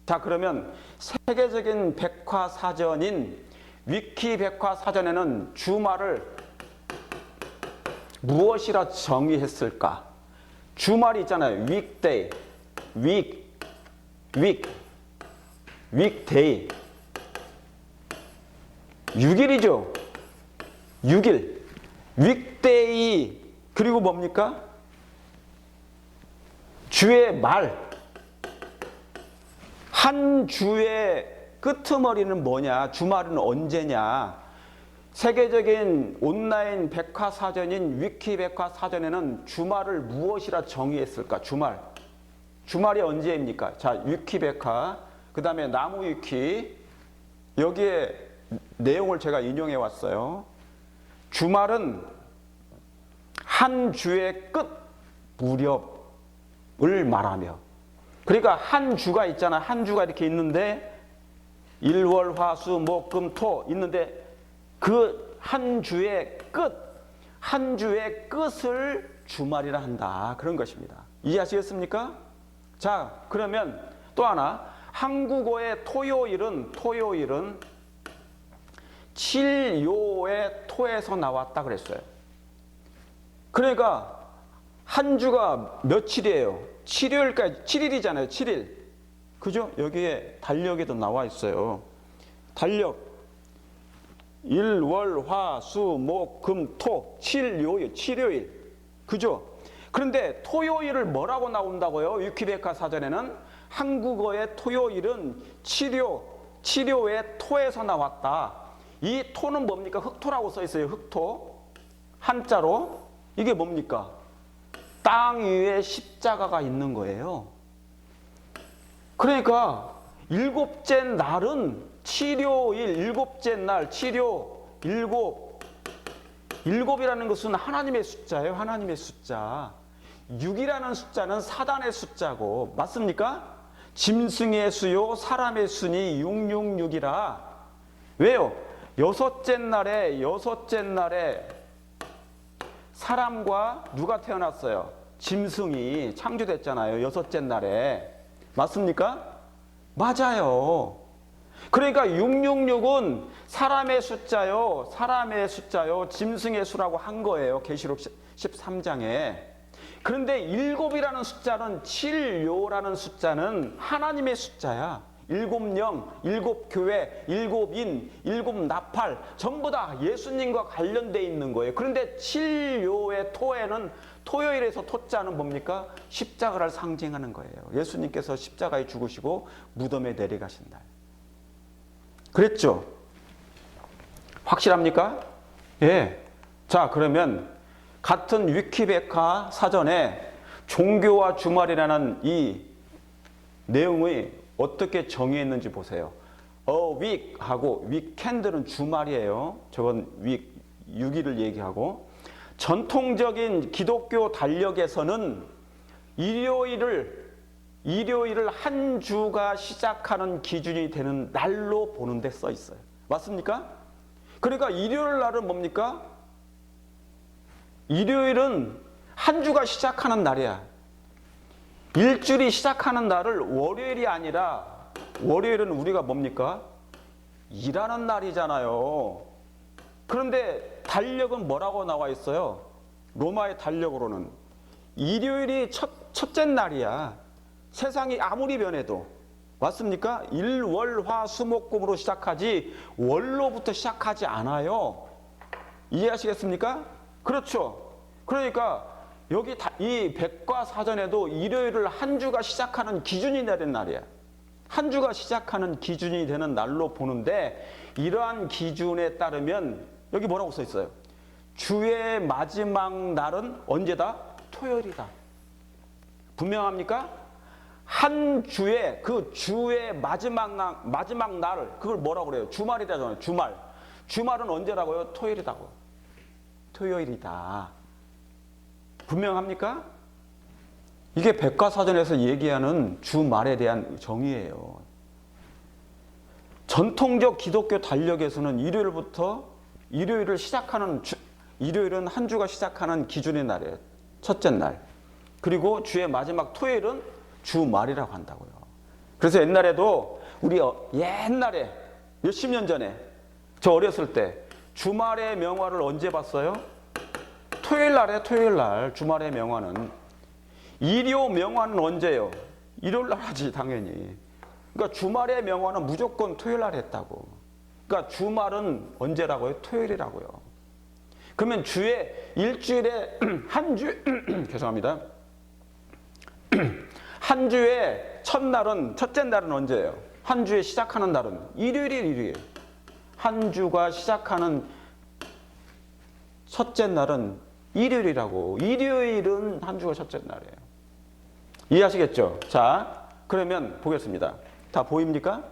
자, 그러면 세계적인 백과사전인 위키백과사전에는 주말을 무엇이라 정의했을까? 주말이 있잖아요. weekday, weekday. 6일이죠. 6일. weekday. 그리고 뭡니까? 주의 말. 한 주의 끄트머리는 뭐냐? 주말은 언제냐? 세계적인 온라인 백과사전인 위키백과사전에는 주말을 무엇이라 정의했을까? 주말이 언제입니까? 자, 위키백과, 그 다음에 나무위키, 여기에 내용을 제가 인용해 왔어요. 주말은 한 주의 끝 무렵을 말하며, 그러니까 한 주가 있잖아. 한 주가 이렇게 있는데 일, 월, 화, 수, 목, 금, 토 있는데 그 한 주의 끝, 한 주의 끝을 주말이라 한다. 그런 것입니다. 이해하시겠습니까? 자, 그러면 또 하나, 한국어의 토요일은 칠요의 토에서 나왔다 그랬어요. 그러니까 한 주가 며칠이에요? 7일까지, 7일이잖아요. 7일. 그죠? 여기에 달력에도 나와 있어요. 달력. 일, 월, 화, 수, 목, 금, 토. 칠요일. 그죠? 그런데 토요일을 뭐라고 나온다고요? 위키백과사전에는 한국어의 토요일은 치료의 토에서 나왔다. 이 토는 뭡니까? 흑토라고 써 있어요. 흑토. 한자로. 이게 뭡니까? 땅 위에 십자가가 있는 거예요. 그러니까 일곱째 날은 치료일, 일곱째 날, 치료, 일곱이라는 것은 하나님의 숫자예요. 하나님의 숫자. 6이라는 숫자는 사단의 숫자고, 맞습니까? 짐승의 수요 사람의 수니 666이라. 왜요? 여섯째 날에 사람과 누가 태어났어요? 짐승이 창조됐잖아요. 여섯째 날에. 맞습니까? 맞아요. 그러니까 666은 사람의 숫자요, 짐승의 수라고 한 거예요. 계시록 13장에. 그런데 일곱이라는 숫자는, 칠요라는 숫자는 하나님의 숫자야. 일곱 영, 일곱 교회, 일곱 인, 일곱 나팔, 전부 다 예수님과 관련되어 있는 거예요. 그런데 칠요의 토에는, 토요일에서 토자는 뭡니까? 십자가를 상징하는 거예요. 예수님께서 십자가에 죽으시고 무덤에 내려가신 날. 그랬죠? 확실합니까? 예. 자, 그러면 같은 위키백과 사전에 종교와 주말이라는 이 내용의 어떻게 정의했는지 보세요. A week 하고 weekend는 주말이에요. 저건 week 6일을 얘기하고, 전통적인 기독교 달력에서는 일요일을 한 주가 시작하는 기준이 되는 날로 보는 데 써 있어요. 맞습니까? 그러니까 일요일 날은 뭡니까? 일요일은 한 주가 시작하는 날이야. 일주일이 시작하는 날을 월요일이 아니라, 월요일은 우리가 뭡니까? 일하는 날이잖아요. 그런데 달력은 뭐라고 나와 있어요? 로마의 달력으로는 일요일이 첫째 날이야. 세상이 아무리 변해도. 맞습니까? 일, 월, 화, 수, 목, 금으로 시작하지 월로부터 시작하지 않아요. 이해하시겠습니까? 그렇죠. 그러니까 여기 이 백과사전에도 일요일을 한 주가 시작하는 기준이 되는 날이야. 한 주가 시작하는 기준이 되는 날로 보는데, 이러한 기준에 따르면 여기 뭐라고 써 있어요? 주의 마지막 날은 언제다? 토요일이다. 분명합니까? 한 주의, 그 주의 마지막 날을, 그걸 뭐라고 그래요? 주말이라잖아요. 주말은 언제라고요? 토요일이라고. 토요일이다. 분명합니까? 이게 백과사전에서 얘기하는 주말에 대한 정의예요. 전통적 기독교 달력에서는 일요일은 한 주가 시작하는 기준의 날이에요. 첫째 날. 그리고 주의 마지막 토요일은 주말이라고 한다고요. 그래서 옛날에도 우리 옛날에 몇십 년 전에 저 어렸을 때 주말의 명화를 언제 봤어요? 토요일 날에 토요일 날 주말의 명화는. 일요 명화는 언제요? 일요일 날 하지 당연히. 그러니까 주말의 명화는 무조건 토요일 날 했다고. 그러니까 주말은 언제라고요? 토요일이라고요. 그러면 주의 일주일에 한 주 죄송합니다. 한 주의 첫날은 첫째 날은 언제예요? 한 주에 시작하는 날은 일요일. 한 주가 시작하는 첫째 날은 일요일이라고. 일요일은 한 주가 첫째 날이에요. 이해하시겠죠? 자, 그러면 보겠습니다. 다 보입니까?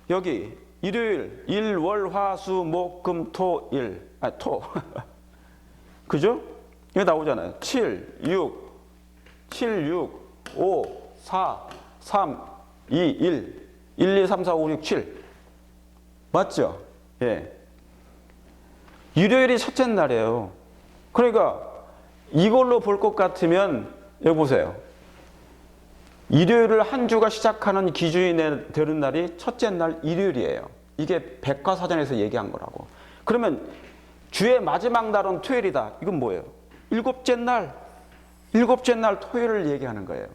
여기 일요일, 일, 월, 화, 수, 목, 금, 토, 일. 토. 그죠? 여기 나오잖아요. 7, 6, 5, 4, 3, 2, 1. 1, 2, 3, 4, 5, 6, 7. 맞죠? 예. 일요일이 첫째 날이에요. 그러니까 이걸로 볼 것 같으면 여기 보세요. 일요일을 한 주가 시작하는 기준이 되는 날이 첫째 날 일요일이에요. 이게 백과사전에서 얘기한 거라고. 그러면 주의 마지막 날은 토요일이다. 이건 뭐예요? 일곱째 날 토요일을 얘기하는 거예요.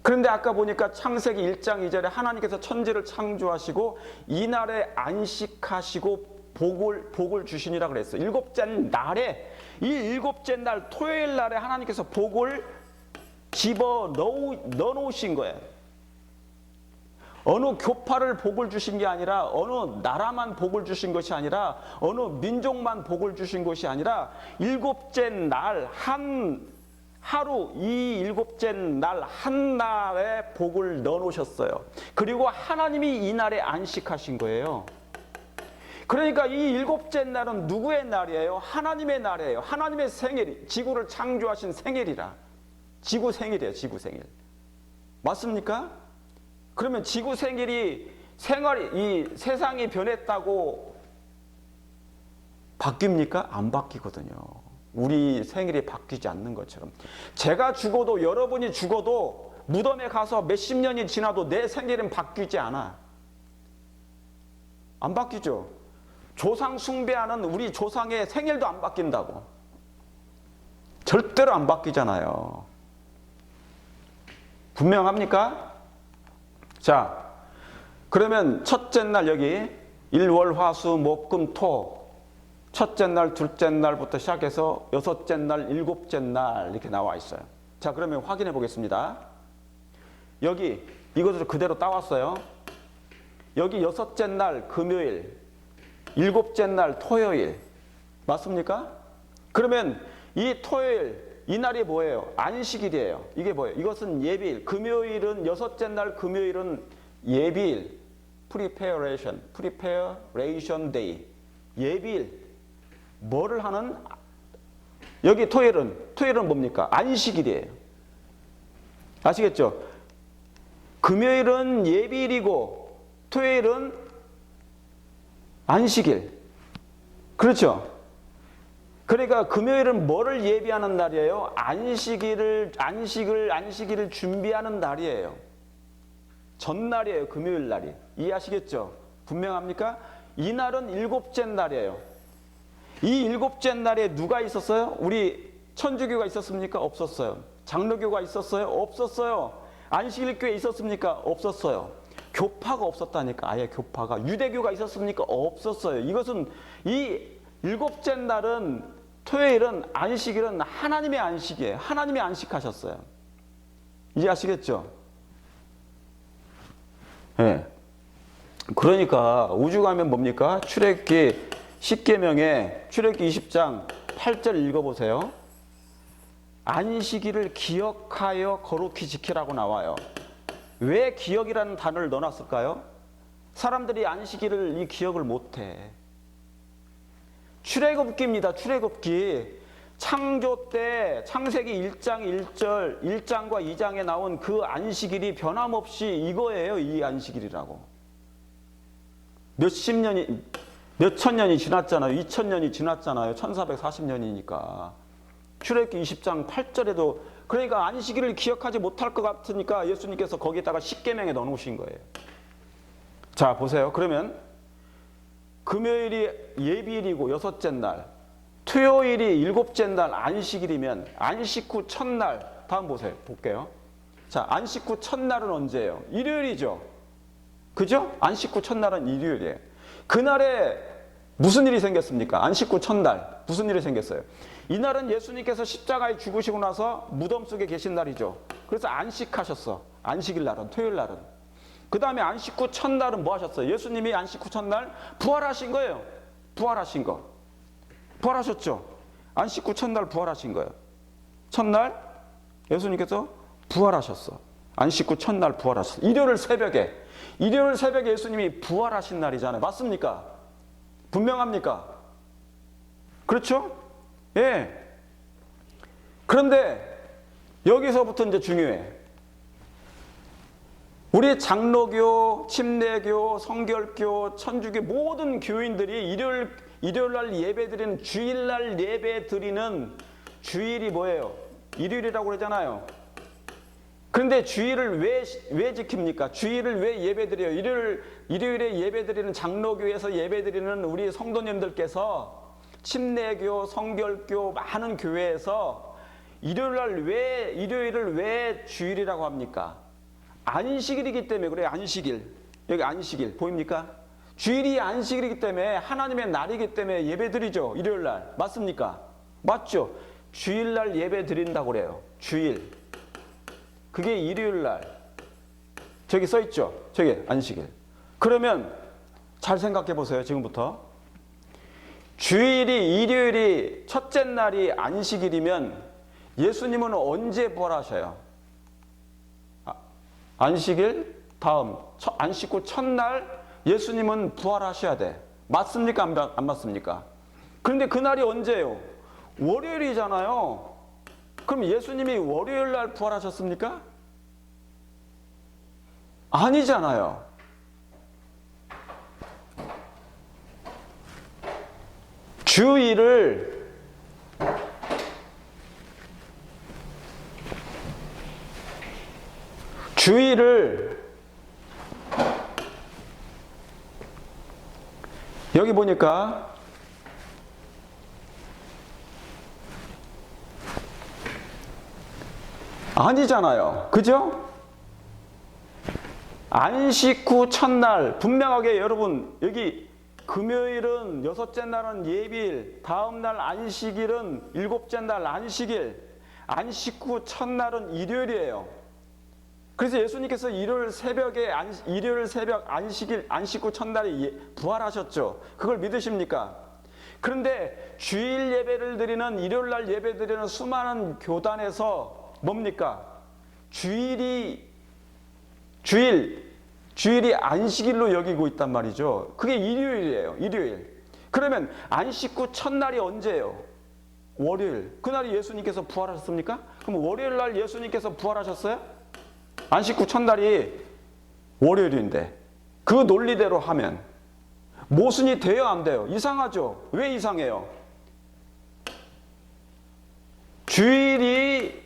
그런데 아까 보니까 창세기 1장 2절에 하나님께서 천지를 창조하시고 이날에 안식하시고 복을 주시니라 그랬어요. 일곱째 날에, 이 일곱째 날 토요일 날에 하나님께서 복을 넣어놓으신 거예요. 어느 교파를 복을 주신 게 아니라, 어느 나라만 복을 주신 것이 아니라, 어느 민족만 복을 주신 것이 아니라, 일곱째 날 하루, 이 일곱째 날 한 날에 복을 넣어놓으셨어요. 그리고 하나님이 이 날에 안식하신 거예요. 그러니까 이 일곱째 날은 누구의 날이에요? 하나님의 날이에요. 하나님의 생일, 지구를 창조하신 생일이라. 지구 생일이에요, 지구 생일. 맞습니까? 그러면 지구 생일이 이 세상이 변했다고 바뀝니까? 안 바뀌거든요. 우리 생일이 바뀌지 않는 것처럼. 제가 죽어도, 여러분이 죽어도 무덤에 가서 몇십 년이 지나도 내 생일은 바뀌지 않아. 안 바뀌죠. 조상 숭배하는 우리 조상의 생일도 안 바뀐다고. 절대로 안 바뀌잖아요. 분명합니까? 자, 그러면 첫째 날 여기 일, 월, 화, 수, 목, 금, 토. 첫째 날, 둘째 날부터 시작해서 여섯째 날, 일곱째 날 이렇게 나와 있어요. 자, 그러면 확인해 보겠습니다. 여기 이것을 그대로 따왔어요. 여기 여섯째 날 금요일, 일곱째 날 토요일. 맞습니까? 그러면 이 토요일, 이 날이 뭐예요? 안식일이에요. 이게 뭐예요? 이것은 예비일. 금요일은, 여섯째 날 금요일은 예비일. Preparation Day. 예비일. 뭐를 하는? 여기 토요일은 뭡니까? 안식일이에요. 아시겠죠? 금요일은 예비일이고 토요일은 안식일. 그렇죠? 그러니까 금요일은 뭐를 예비하는 날이에요? 안식일을 준비하는 날이에요. 전날이에요, 금요일 날이. 이해하시겠죠? 분명합니까? 이 날은 일곱째 날이에요. 이 일곱째 날에 누가 있었어요? 우리 천주교가 있었습니까? 없었어요. 장로교가 있었어요? 없었어요. 안식일교회 있었습니까? 없었어요. 교파가 없었다니까. 아예 교파가. 유대교가 있었습니까? 없었어요. 이것은 이 일곱째 날은, 토요일은, 안식일은 하나님의 안식이에요. 하나님이 안식하셨어요. 이해하시겠죠? 예. 네. 그러니까 우주 가면 뭡니까? 출애굽기 10계명에 출애굽기 20장 8절 읽어보세요. 안식일을 기억하여 거룩히 지키라고 나와요. 왜 기억이라는 단어를 넣어놨을까요? 사람들이 안식일을 이 기억을 못해. 출애굽기입니다. 출애굽기. 창조 때 창세기 1장 1절 1장과 2장에 나온 그 안식일이 변함없이 이거예요. 이 안식일이라고. 몇천 년이 지났잖아요. 2000년이 지났잖아요. 1440년이니까. 출애굽기 20장 8절에도 그러니까 안식일을 기억하지 못할 것 같으니까 예수님께서 거기에다가 십계명에 넣어 놓으신 거예요. 자, 보세요. 그러면 금요일이 예비일이고 여섯째 날, 토요일이 일곱째 날 안식일이면 안식 후 첫날, 다음 보세요. 볼게요. 자, 안식 후 첫날은 언제예요? 일요일이죠. 그죠? 안식 후 첫날은 일요일이에요. 그날에 무슨 일이 생겼습니까? 안식 후 첫날 무슨 일이 생겼어요? 이날은 예수님께서 십자가에 죽으시고 나서 무덤 속에 계신 날이죠. 그래서 안식하셨어. 안식일 날은, 토요일 날은. 그 다음에 안식 후 첫날은 뭐 하셨어요? 예수님이 안식 후 첫날 부활하신 거예요. 부활하신 거. 부활하셨죠? 안식 후 첫날 부활하신 거예요. 첫날 예수님께서 부활하셨어. 안식 후 첫날 부활하셨어. 일요일 새벽에 예수님이 부활하신 날이잖아요. 맞습니까? 분명합니까? 그렇죠? 예. 그런데 여기서부터 이제 중요해. 우리 장로교, 침례교, 성결교, 천주교 모든 교인들이 일요일 날 예배 드리는, 주일 날 예배 드리는 주일이 뭐예요? 일요일이라고 그러잖아요. 그런데 주일을 왜 지킵니까? 주일을 왜 예배 드려요? 일요일에 예배 드리는, 장로교에서 예배 드리는 우리 성도님들께서 침례교, 성결교 많은 교회에서 일요일을 왜 주일이라고 합니까? 안식일이기 때문에 그래요. 안식일. 여기 안식일 보입니까? 주일이 안식일이기 때문에 하나님의 날이기 때문에 예배 드리죠. 일요일 날. 맞습니까? 맞죠? 주일 날 예배 드린다고 그래요. 주일. 그게 일요일 날. 저기 써 있죠. 저기 안식일. 그러면 잘 생각해 보세요. 지금부터. 일요일이 첫째 날이 안식일이면 예수님은 언제 부활하셔요? 안식일 다음 안식 후 첫날 예수님은 부활하셔야 돼. 맞습니까? 안 맞습니까? 그런데 그날이 언제예요? 월요일이잖아요. 그럼 예수님이 월요일 날 부활하셨습니까? 아니잖아요. 주일을 여기 보니까 아니잖아요. 그죠? 안식 후 첫날 분명하게 여러분 여기 금요일은 여섯째 날은 예비일, 다음 날 안식일은 일곱째 날 안식일, 안식 후 첫날은 일요일이에요. 그래서 예수님께서 일요일 새벽 안식 후 첫날에 부활하셨죠. 그걸 믿으십니까? 그런데 주일 예배를 드리는, 일요일 날 예배 드리는 수많은 교단에서 뭡니까? 주일이 안식일로 여기고 있단 말이죠. 그게 일요일이에요. 일요일. 그러면 안식 후 첫날이 언제예요? 월요일. 그날이 예수님께서 부활하셨습니까? 그럼 월요일 날 예수님께서 부활하셨어요? 안식 후 첫날이 월요일인데 그 논리대로 하면 모순이 돼요, 안 돼요? 이상하죠? 왜 이상해요? 주일이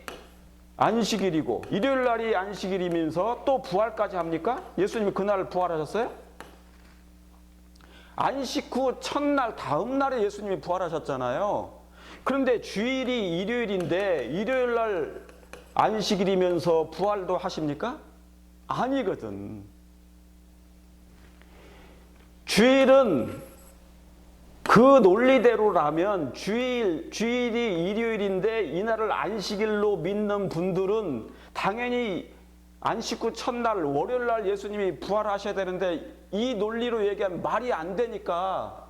안식일이고 일요일 날이 안식일이면서 또 부활까지 합니까? 예수님이 그날 부활하셨어요? 안식 후 첫날 다음 날에 예수님이 부활하셨잖아요. 그런데 주일이 일요일인데 일요일 날 안식일이면서 부활도 하십니까? 아니거든. 주일은 그 논리대로라면 주일이 일요일인데 이날을 안식일로 믿는 분들은 당연히 안식 후 첫날 월요일 날 예수님이 부활하셔야 되는데 이 논리로 얘기하면 말이 안 되니까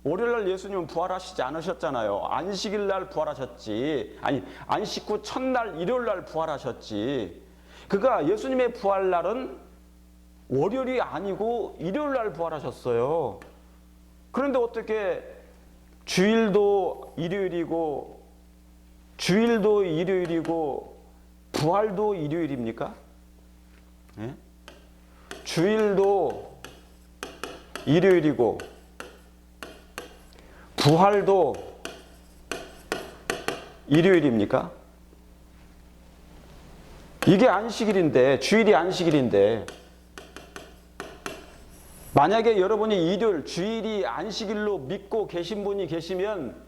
월요일 날 예수님은 부활하시지 않으셨잖아요. 안식일 날 부활하셨지. 아니, 안식 후 첫날 일요일 날 부활하셨지. 그가 예수님의 부활날은 월요일이 아니고 일요일 날 부활하셨어요. 그런데 어떻게 주일도 일요일이고 부활도 일요일입니까? 예? 주일도 일요일이고 부활도 일요일입니까? 이게 안식일인데, 주일이 안식일인데, 만약에 여러분이 일요일, 주일이 안식일로 믿고 계신 분이 계시면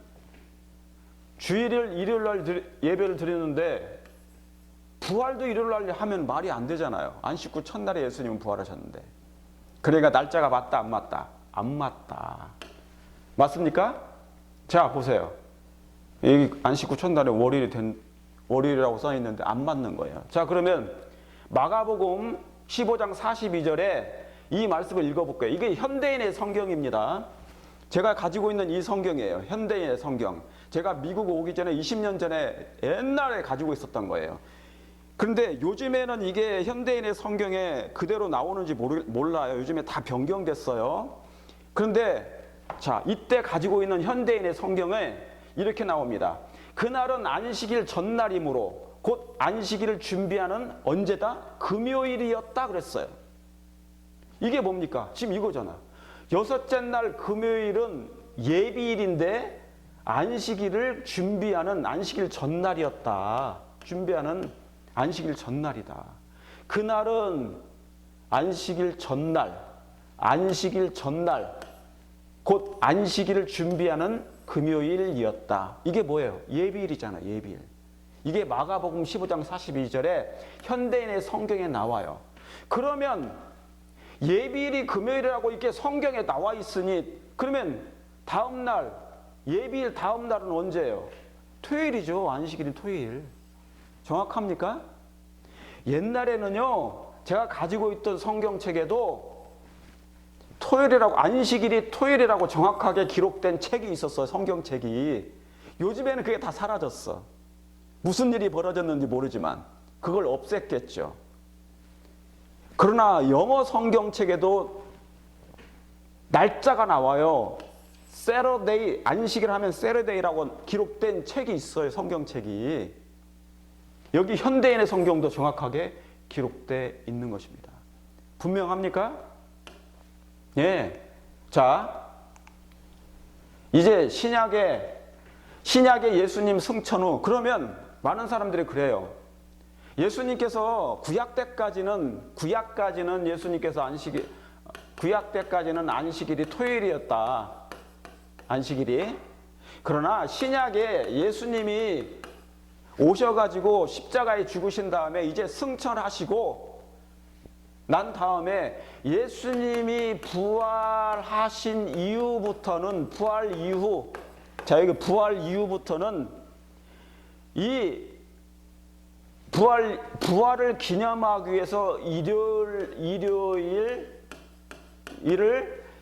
주일을 일요일 날 예배를 드리는데 부활도 일요일 날 하면 말이 안 되잖아요. 안식 후 첫날에 예수님은 부활하셨는데. 그러니까 날짜가 맞다 안 맞다? 안 맞다. 맞습니까? 자 보세요. 여기 안식 후 첫날에 월요일이라고 써 있는데 안 맞는 거예요. 자 그러면 마가복음 15장 42절에 이 말씀을 읽어볼게요. 이게 현대인의 성경입니다. 제가 가지고 있는 이 성경이에요. 현대인의 성경. 제가 미국 오기 전에 20년 전에 옛날에 가지고 있었던 거예요. 그런데 요즘에는 이게 현대인의 성경에 그대로 나오는지 몰라요. 요즘에 다 변경됐어요. 그런데 자 이때 가지고 있는 현대인의 성경에 이렇게 나옵니다. 그날은 안식일 전날이므로 곧 안식일을 준비하는 언제다? 금요일이었다 그랬어요. 이게 뭡니까? 지금 이거잖아. 여섯째 날 금요일은 예비일인데 안식일을 준비하는 안식일 전날이었다. 준비하는 안식일 전날이다. 그날은 안식일 전날, 곧 안식일을 준비하는 금요일이었다. 이게 뭐예요? 예비일이잖아, 예비일. 이게 마가복음 15장 42절에 현대인의 성경에 나와요. 그러면 예비일이 금요일이라고 이렇게 성경에 나와 있으니 그러면 다음날, 예비일 다음 날은 언제예요? 토요일이죠. 안식일인 토요일. 정확합니까? 옛날에는요, 제가 가지고 있던 성경책에도 토요일이라고, 안식일이 토요일이라고 정확하게 기록된 책이 있었어요. 성경책이. 요즘에는 그게 다 사라졌어. 무슨 일이 벌어졌는지 모르지만 그걸 없앴겠죠. 그러나 영어 성경책에도 날짜가 나와요. Saturday, 안식일 하면 Saturday라고 기록된 책이 있어요. 성경책이. 여기 현대인의 성경도 정확하게 기록되어 있는 것입니다. 분명합니까? 예. 자, 이제 신약의 예수님 승천 후, 그러면 많은 사람들이 그래요. 예수님께서 구약 때까지는 예수님께서 구약 때까지는 안식일이 토요일이었다. 안식일이. 그러나 신약에 예수님이 오셔가지고 십자가에 죽으신 다음에 이제 승천하시고 난 다음에 예수님이 부활하신 이후부터는 여기 부활 이후부터는 이 부활을 기념하기 위해서 일요일을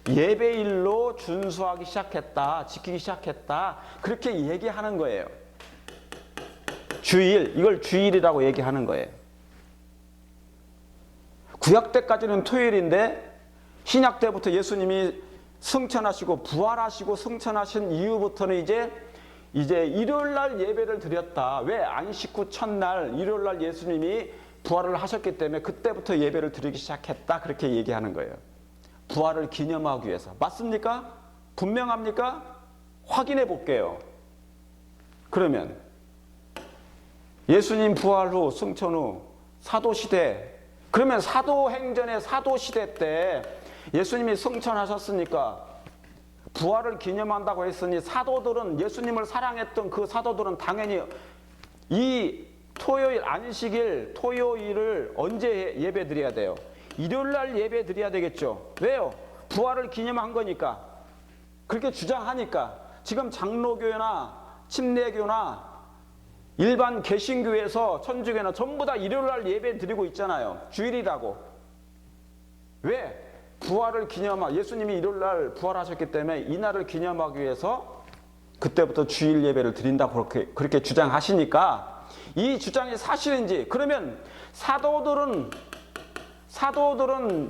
예배일로 준수하기 시작했다. 지키기 시작했다. 그렇게 얘기하는 거예요. 이걸 주일이라고 얘기하는 거예요. 구약 때까지는 토요일인데 신약 때부터 예수님이 승천하시고 부활하시고 승천하신 이후부터는 이제 일요일 날 예배를 드렸다. 왜? 안식 후 첫날 일요일 날 예수님이 부활을 하셨기 때문에 그때부터 예배를 드리기 시작했다. 그렇게 얘기하는 거예요. 부활을 기념하기 위해서. 맞습니까? 분명합니까? 확인해 볼게요. 그러면 예수님 부활 후 승천 후 사도시대, 그러면 사도행전의 사도시대 때 예수님이 승천하셨으니까 부활을 기념한다고 했으니 사도들은, 예수님을 사랑했던 그 사도들은 당연히 이 토요일, 안식일 토요일을 언제 예배 드려야 돼요? 일요일 날 예배 드려야 되겠죠. 왜요? 부활을 기념한 거니까. 그렇게 주장하니까. 지금 장로교회나 침례교나 일반 개신교에서 천주교나 전부 다 일요일 날 예배 드리고 있잖아요. 주일이라고. 왜? 부활을 예수님이 일요일 날 부활하셨기 때문에 이날을 기념하기 위해서 그때부터 주일 예배를 드린다고 그렇게 주장하시니까 이 주장이 사실인지, 그러면 사도들은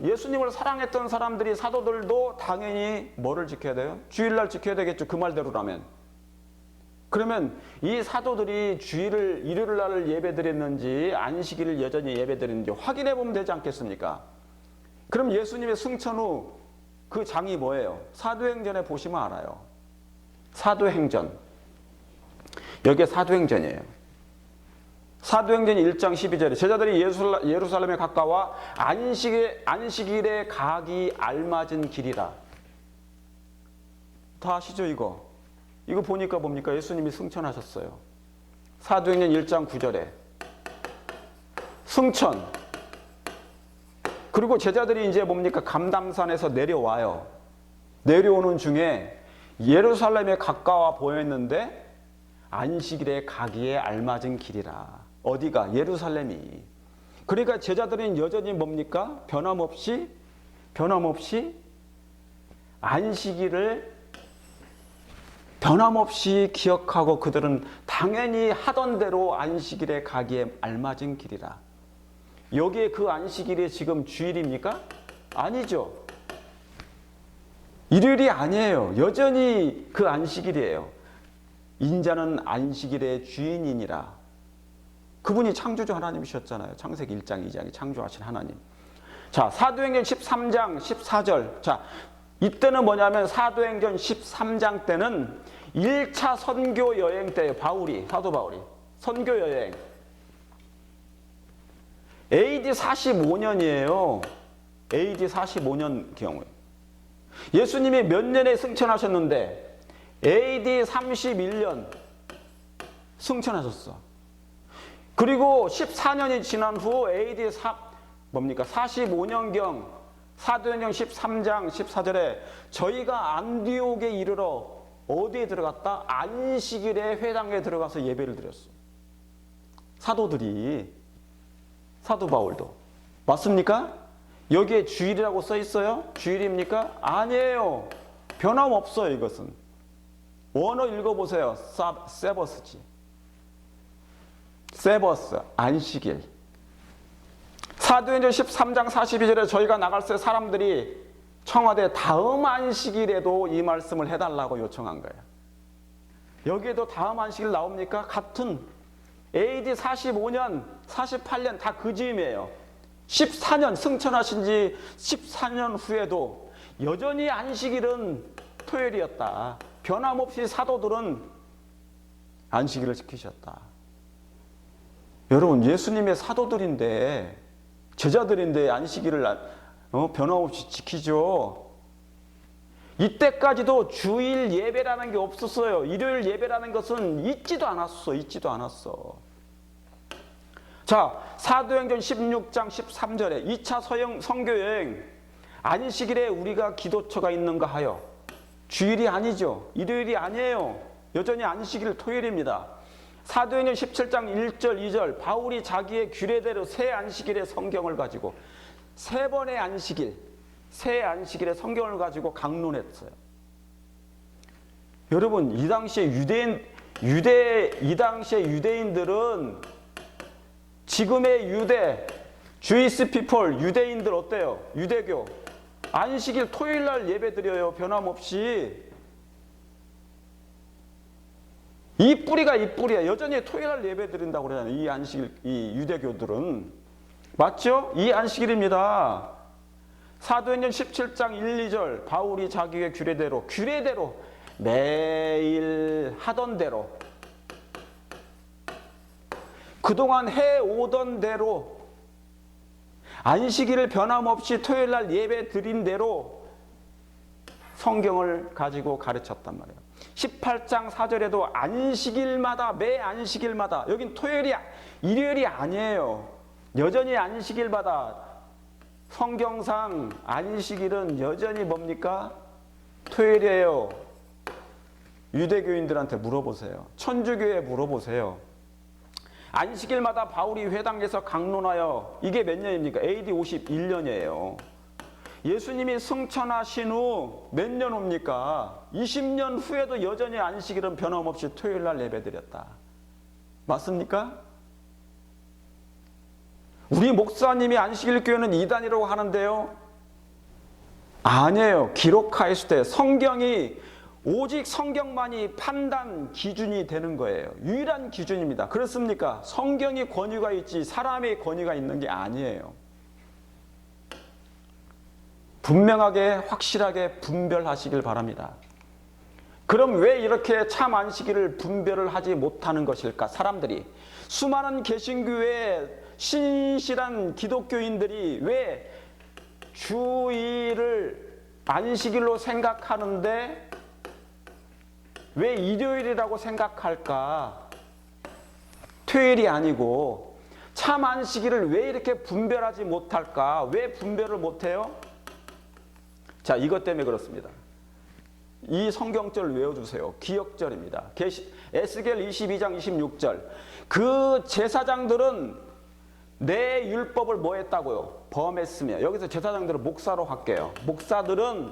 예수님을 사랑했던 사람들이, 사도들도 당연히 뭐를 지켜야 돼요? 주일날 지켜야 되겠죠. 그 말대로라면. 그러면 이 사도들이 일요일 날을 예배드렸는지 안식일을 여전히 예배드렸는지 확인해 보면 되지 않겠습니까? 그럼 예수님의 승천 후 그 장이 뭐예요? 사도행전에 보시면 알아요. 사도행전. 여기에 사도행전이에요. 사도행전 1장 12절에 제자들이 예루살렘에 가까워 안식일에 가기 알맞은 길이라. 다 아시죠 이거? 이거 보니까 뭡니까? 예수님이 승천하셨어요. 사도행전 1장 9절에 승천. 그리고 제자들이 이제 뭡니까? 감담산에서 내려와요. 내려오는 중에 예루살렘에 가까워 보였는데 안식일에 가기에 알맞은 길이라. 어디가? 예루살렘이. 그러니까 제자들은 여전히 뭡니까? 변함없이 안식일을 변함없이 기억하고 그들은 당연히 하던 대로 안식일에 가기에 알맞은 길이라. 여기에 그 안식일이 지금 주일입니까? 아니죠. 일요일이 아니에요. 여전히 그 안식일이에요. 인자는 안식일의 주인이니라. 그분이 창조주 하나님이셨잖아요. 창세기 1장 2장에 창조하신 하나님. 자, 사도행전 13장 14절. 자, 이때는 뭐냐면 사도행전 13장 때는 1차 선교 여행 때예요. 사도 바울이 선교 여행. AD 45년이에요. AD 45년 경우에. 예수님이 몇 년에 승천하셨는데 AD 31년 승천하셨어. 그리고 14년이 지난 후 AD 45년경 사도행전 13장 14절에 저희가 안디옥에 이르러 어디에 들어갔다? 안식일에 회당에 들어가서 예배를 드렸어. 사도들이, 사도 바울도. 맞습니까? 여기에 주일이라고 써 있어요? 주일입니까? 아니에요. 변함없어요, 이것은. 원어 읽어보세요. 세버스지. 세버스, 안식일. 사도행전 13장 42절에 저희가 나갈 때 사람들이 청와대 다음 안식일에도 이 말씀을 해달라고 요청한 거예요. 여기에도 다음 안식일 나옵니까? 같은 AD 45년, 48년 다 그 즈음이에요. 14년 승천하신 지 14년 후에도 여전히 안식일은 토요일이었다. 변함없이 사도들은 안식일을 지키셨다. 여러분, 예수님의 사도들인데, 제자들인데 안식일을 변함없이 지키죠. 이때까지도 주일 예배라는 게 없었어요. 일요일 예배라는 것은 있지도 않았어. 자, 사도행전 16장 13절에 2차 선교여행, 안식일에 우리가 기도처가 있는가 하여. 주일이 아니죠. 일요일이 아니에요. 여전히 안식일 토요일입니다. 사도행전 17장 1절 2절 바울이 자기의 규례대로 새 안식일의 성경을 가지고 세 번의 안식일, 새 안식일의 성경을 가지고 강론했어요. 여러분, 이 당시에 유대인들은 지금의 주이스 피플, 유대인들 어때요? 유대교. 안식일 토요일 날 예배 드려요. 변함없이. 이 뿌리가 이 뿌리야. 여전히 토요일 날 예배 드린다고 그러잖아요. 이 안식일, 이 유대교들은. 맞죠? 이 안식일입니다. 사도행전 17장 1, 2절 바울이 자기의 규례대로 매일 하던 대로 그동안 해오던 대로 안식일을 변함없이 토요일 날 예배 드린 대로 성경을 가지고 가르쳤단 말이에요. 18장 4절에도 안식일마다, 매 안식일마다, 여긴 토요일이, 일요일이 아니에요. 여전히 안식일마다 성경상 안식일은 여전히 뭡니까? 토요일이에요. 유대교인들한테 물어보세요. 천주교에 물어보세요. 안식일마다 바울이 회당에서 강론하여, 이게 몇 년입니까? AD 51년이에요. 예수님이 승천하신 후 몇 년 옵니까? 20년 후에도 여전히 안식일은 변함없이 토요일 날 예배드렸다. 맞습니까? 우리 목사님이 안식일 교회는 이단이라고 하는데요. 아니에요. 기록하였을 때 오직 성경만이 판단 기준이 되는 거예요. 유일한 기준입니다. 그렇습니까? 성경이 권위가 있지 사람의 권위가 있는 게 아니에요. 분명하게 확실하게 분별하시길 바랍니다. 그럼 왜 이렇게 참 안식일을 분별을 하지 못하는 것일까? 사람들이 수많은 개신교의 신실한 기독교인들이 왜 주일을 안식일로 생각하는데 왜 일요일이라고 생각할까? 토요일이 아니고 참 안식일을 왜 이렇게 분별하지 못할까? 왜 분별을 못해요? 자, 이것 때문에 그렇습니다. 이 성경절을 외워주세요. 기억절입니다. 에스겔 22장 26절. 그 제사장들은 내 율법을 뭐 했다고요? 범했으며. 여기서 제사장들은 목사로 할게요. 목사들은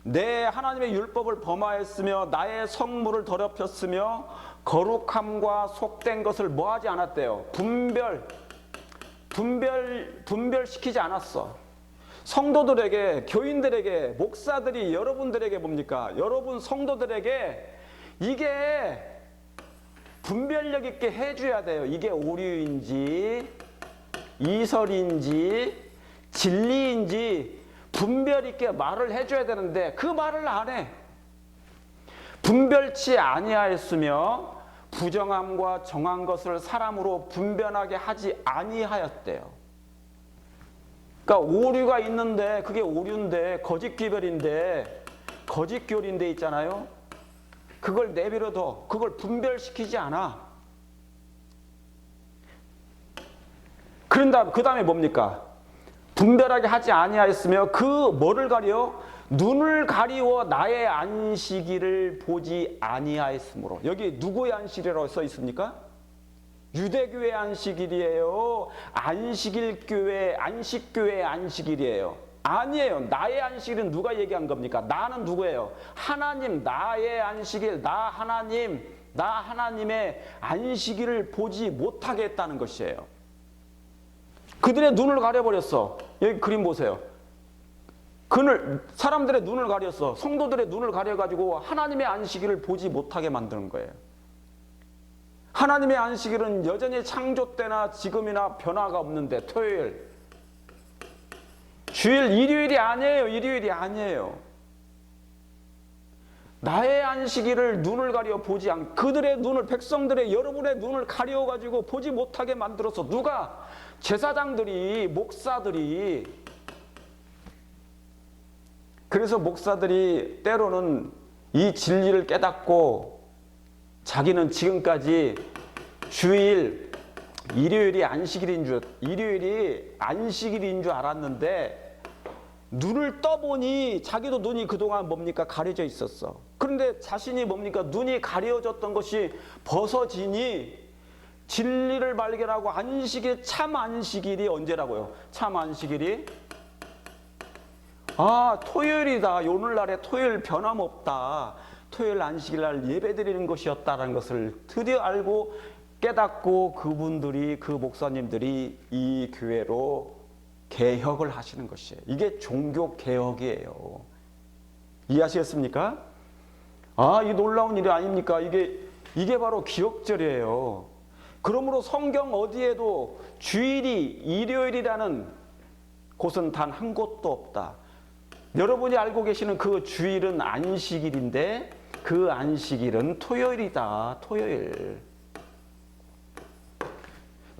내 하나님의 율법을 범하였으며 나의 성물을 더럽혔으며 거룩함과 속된 것을 뭐 하지 않았대요? 분별시키지 않았어. 성도들에게, 교인들에게, 목사들이 여러분들에게 뭡니까? 여러분 성도들에게 이게 분별력 있게 해줘야 돼요. 이게 오류인지 이설인지 진리인지 분별 있게 말을 해줘야 되는데 그 말을 안 해. 분별치 아니하였으며 부정함과 정한 것을 사람으로 분별하게 하지 아니하였대요. 그러니까 오류가 있는데 그게 오류인데 거짓기별인데 거짓교리인데 있잖아요. 그걸 내버려둬. 그걸 분별시키지 않아. 그런다. 그 다음에 뭡니까? 분별하게 하지 아니하였으며 그 뭐를 가려? 눈을 가리워 나의 안식일을 보지 아니하였으므로. 여기 누구의 안식일이라고 써 있습니까? 유대교의 안식일이에요? 안식일교회, 안식교회의 안식일이에요? 아니에요. 나의 안식일은 누가 얘기한 겁니까? 나는 누구예요? 하나님, 나의 안식일, 나 하나님의 안식일을 보지 못하게 했다는 것이에요. 그들의 눈을 가려버렸어. 여기 그림 보세요. 사람들의 눈을 가렸어. 성도들의 눈을 가려가지고 하나님의 안식일을 보지 못하게 만드는 거예요. 하나님의 안식일은 여전히 창조 때나 지금이나 변화가 없는데 토요일, 주일, 일요일이 아니에요. 일요일이 아니에요. 나의 안식일을 눈을 가려 보지 않고 그들의 눈을, 백성들의, 여러분의 눈을 가려가지고 보지 못하게 만들어서 누가? 제사장들이, 목사들이. 그래서 목사들이 때로는 이 진리를 깨닫고 자기는 지금까지 주일, 일요일이 안식일인 줄 알았는데 눈을 떠보니 자기도 눈이 그동안 뭡니까? 가려져 있었어. 그런데 자신이 뭡니까? 눈이 가려졌던 것이 벗어지니 진리를 발견하고 안식일, 참 안식일이 언제라고요? 참 안식일이 토요일이다. 오늘날에 토요일 변함없다. 토요일 안식일날 예배드리는 것이었다는 것을 드디어 알고 깨닫고 그분들이, 그 목사님들이 이 교회로 개혁을 하시는 것이에요. 이게 종교 개혁이에요. 이해하시겠습니까? 이 놀라운 일이 아닙니까? 이게 바로 기억절이에요. 그러므로 성경 어디에도 주일이 일요일이라는 곳은 단 한 곳도 없다. 여러분이 알고 계시는 그 주일은 안식일인데 그 안식일은 토요일이다. 토요일.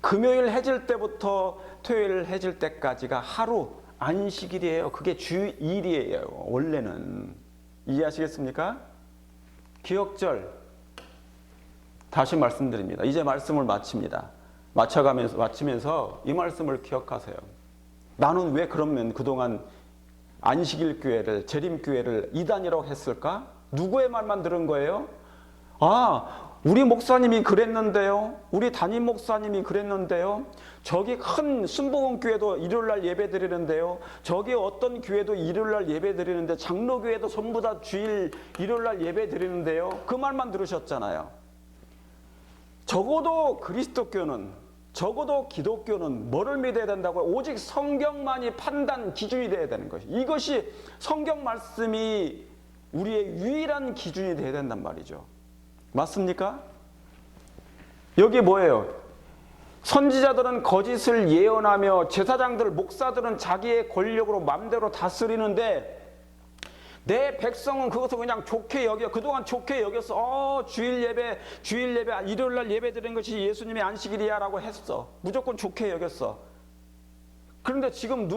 금요일 해질 때부터 토요일 해질 때까지가 하루 안식일이에요. 그게 주일이에요. 원래는. 이해하시겠습니까? 기억절. 다시 말씀드립니다. 이제 말씀을 마칩니다. 마치면서 이 말씀을 기억하세요. 나는 왜 그러면 그동안 안식일 교회를, 재림교회를 이단이라고 했을까? 누구의 말만 들은 거예요? 우리 목사님이 그랬는데요. 우리 담임 목사님이 그랬는데요. 저기 큰 순복음교회도 일요일날 예배 드리는데요. 저기 어떤 교회도 일요일날 예배 드리는데 장로교회도 전부 다 주일 일요일날 예배 드리는데요. 그 말만 들으셨잖아요. 적어도 그리스도교는, 적어도 기독교는 뭐를 믿어야 된다고요? 오직 성경만이 판단 기준이 되어야 되는 것이. 이것이 성경 말씀이 우리의 유일한 기준이 되어야 된단 말이죠. 맞습니까? 여기 뭐예요? 선지자들은 거짓을 예언하며 제사장들, 목사들은 자기의 권력으로 마음대로 다스리는데 내 백성은 그것을 그냥 좋게 여겨. 그동안 좋게 여겼어. 주일 예배, 일요일 날 예배 드리는 것이 예수님의 안식일이야라고 했어. 무조건 좋게 여겼어. 그런데 지금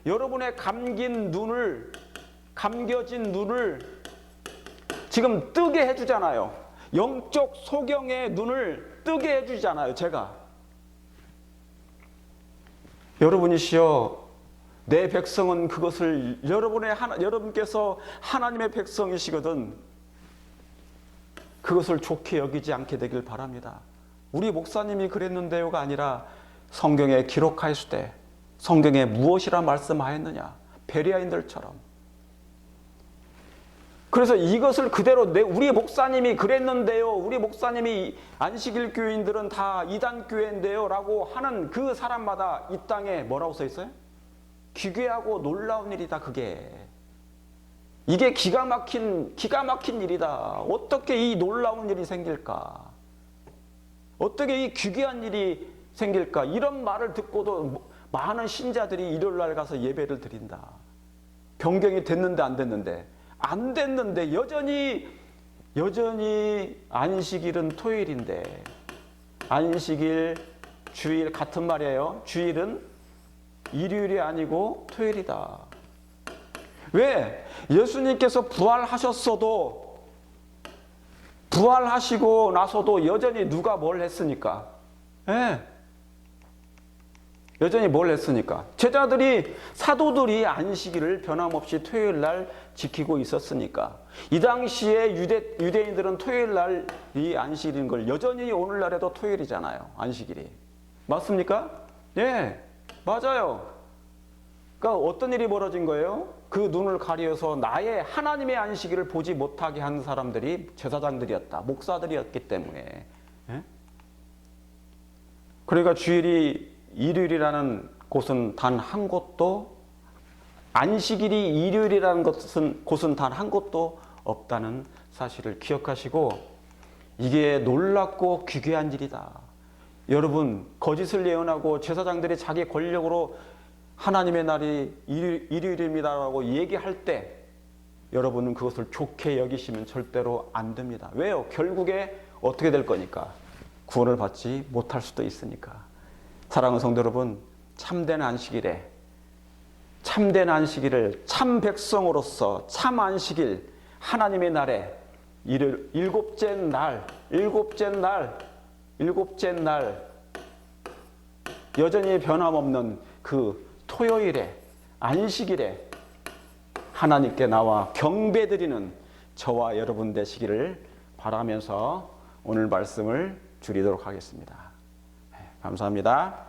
여러분의 감겨진 눈을 지금 뜨게 해주잖아요. 영적 소경의 눈을 뜨게 해주잖아요, 제가. 여러분이시여, 내 백성은 그것을 여러분께서 하나님의 백성이시거든 그것을 좋게 여기지 않게 되길 바랍니다. 우리 목사님이 그랬는데요가 아니라 성경에 기록하였을 성경에 무엇이라 말씀하였느냐, 베레아인들처럼. 그래서 이것을 그대로 우리 목사님이 그랬는데요, 우리 목사님이 안식일 교인들은 다 이단 교회인데요 라고 하는 그 사람마다 이 땅에 뭐라고 써 있어요? 기괴하고 놀라운 일이다. 이게 기가 막힌 일이다. 어떻게 이 놀라운 일이 생길까? 어떻게 이 기괴한 일이 생길까? 이런 말을 듣고도 많은 신자들이 일요일 날 가서 예배를 드린다. 변경이 됐는데 안 됐는데 여전히 안식일은 토요일인데, 안식일, 주일 같은 말이에요. 주일은 일요일이 아니고 토요일이다. 왜? 예수님께서 부활하시고 나서도 여전히 누가 뭘 했으니까? 여전히 뭘 했으니까? 사도들이 안식일을 변함없이 토요일 날 지키고 있었으니까. 이 당시에 유대인들은 토요일 날이 안식일인 걸 여전히 오늘날에도 토요일이잖아요. 안식일이. 맞습니까? 예, 맞아요. 그러니까 어떤 일이 벌어진 거예요? 그 눈을 가려서 나의 하나님의 안식일을 보지 못하게 한 사람들이 제사장들이었다. 목사들이었기 때문에. 예? 그러니까 주일이 일요일이라는 곳은 단 한 곳도, 안식일이 일요일이라는 곳은 단 한 곳도 없다는 사실을 기억하시고, 이게 놀랍고 귀괴한 일이다. 여러분, 거짓을 예언하고 제사장들이 자기 권력으로 하나님의 날이 일요일입니다라고 얘기할 때 여러분은 그것을 좋게 여기시면 절대로 안 됩니다. 왜요? 결국에 어떻게 될 거니까? 구원을 받지 못할 수도 있으니까. 사랑하는 성도 여러분, 참된 안식일을 참 백성으로서 참 안식일, 하나님의 날에 일곱째 날 여전히 변함없는 그 토요일에, 안식일에 하나님께 나와 경배드리는 저와 여러분 되시기를 바라면서 오늘 말씀을 줄이도록 하겠습니다. 감사합니다.